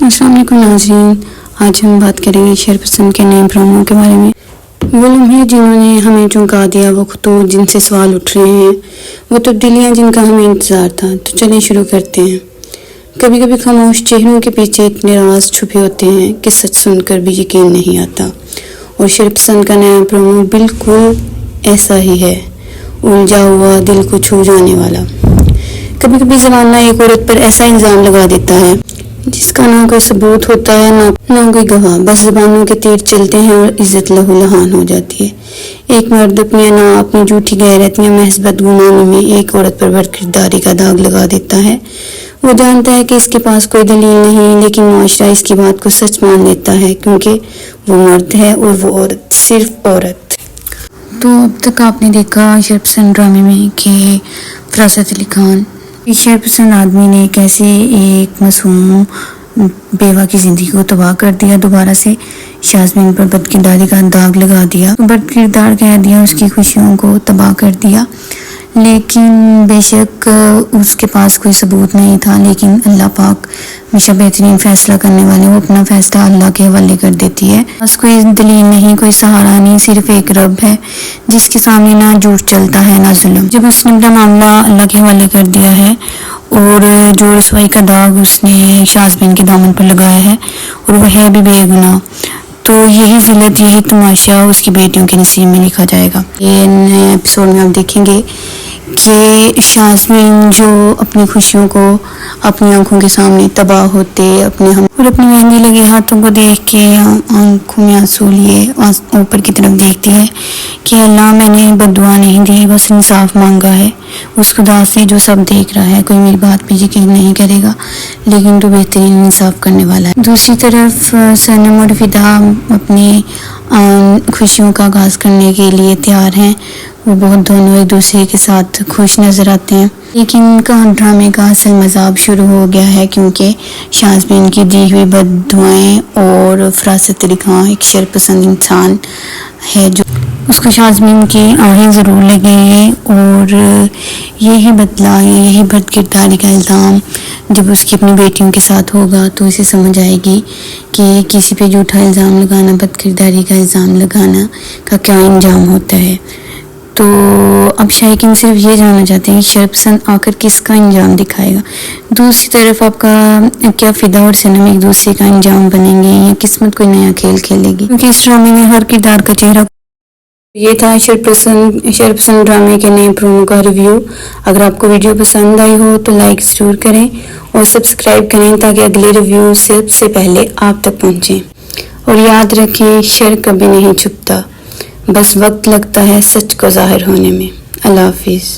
अस्सलाम वालेकुम नाज़रीन, आज हम बात करेंगे शरपसंद के नए प्रोमो के बारे में। वो लम्हे जिन्होंने हमें चौंका दिया, वो खतूत जिनसे सवाल उठ रहे हैं, वो तब्दीलियाँ जिनका हमें इंतज़ार था। तो चलिए शुरू करते हैं। कभी कभी खामोश चेहरों के पीछे इतने राज छुपे होते हैं कि सच सुनकर भी यकीन नहीं आता। और शरपसंद का नया प्रोमो बिल्कुल ऐसा ही है, उलझा हुआ, दिल को छू जाने वाला। कभी कभी ज़माना एक औरत पर ऐसा इल्ज़ाम लगा देता है जिसका ना कोई सबूत होता है ना कोई गवाह, बस ज़बानों के तीर चलते हैं और इज्जत लहूलुहान हो जाती है। एक मर्द अपनी झूठी गैरत या महज बदगुमानी में एक औरत पर बदकिरदारी का दाग लगा देता है। वो जानता है कि इसके पास कोई दलील नहीं, लेकिन मुआशरा इसकी बात को सच मान लेता है क्योंकि वो मर्द है और वो औरत सिर्फ औरत। तो अब तक आपने देखा शरपसंद ड्रामे में कि फरासत अली खान शरपसंद आदमी ने कैसे एक मासूम बेवा की ज़िंदगी को तबाह कर दिया, दोबारा से शाज़मीन पर बदकिरदारी का दाग लगा दिया, बदकिरदार कह दिया, उसकी खुशियों को तबाह कर दिया। लेकिन बेशक उसके पास कोई सबूत नहीं था, लेकिन अल्लाह पाक हमेशा बेहतरीन फ़ैसला करने वाले, वो अपना फ़ैसला अल्लाह के हवाले कर देती है। बस कोई दलील नहीं, कोई सहारा नहीं, सिर्फ एक रब है जिसके सामने ना झूठ चलता है ना जुल्म। जब उसने अपना मामला अल्लाह के हवाले कर दिया है और जो रसवाई का दाग उसने शाज़मीन के दामन पर लगाया है और वह है भी बेगुनाह, तो यही ज़िल्लत, यही तमाशा उसकी बेटियों के नसीब में लिखा जाएगा। ये नए एपिसोड में आप देखेंगे कि शाज़मीन जो अपनी खुशियों को अपनी आंखों के सामने तबाह होते अपने मेहंदी लगे हाथों को देख के आंखों में आंसू लिए ऊपर की तरफ देखती है कि अल्लाह मैंने बद्दुआ नहीं दी, बस इंसाफ मांगा है उस खुदा से जो सब देख रहा है। कोई मेरी बात पे यकीन नहीं करेगा, लेकिन तो बेहतरीन इंसाफ करने वाला है। दूसरी तरफ सनम और फिदा अपनी खुशियों का आगाज़ करने के लिए तैयार हैं। वो बहुत दोनों एक दूसरे के साथ खुश नज़र आते हैं, लेकिन ड्रामे का असल मज़ाक शुरू हो गया है क्योंकि शाज़मीन की दी हुई बद्दुआएं और फरासत अली खान एक शरपसंद इंसान है जो उसको शाज़मीन की आहें ज़रूर लगेंगे और यही बदला, यही बदकिरदारी का इल्ज़ाम जब उसकी अपनी बेटियों के साथ होगा तो उसे समझ आएगी कि किसी पे झूठा इल्ज़ाम लगाना, बदकिरदारी का इल्ज़ाम लगाना का क्या अंजाम होता है। तो अब शायकीन सिर्फ ये जानना चाहते हैं कि शरपसंद आकर किसका अंजाम दिखाएगा। दूसरी तरफ आपका क्या फिदा और सनम एक दूसरे का अंजाम बनेंगे या किस्मत कोई नया खेल खेलेगी, क्योंकि इस ड्रामे में हर किरदार का चेहरा। ये था शरपसंद ड्रामे के नए प्रोमो का रिव्यू। अगर आपको वीडियो पसंद आई हो तो लाइक ज़रूर करें और सब्सक्राइब करें ताकि अगले रिव्यू सबसे पहले आप तक पहुँचें। और याद रखें, शर कभी नहीं छुपता, बस वक्त लगता है सच को ज़ाहिर होने में। अल्लाह हाफिज़।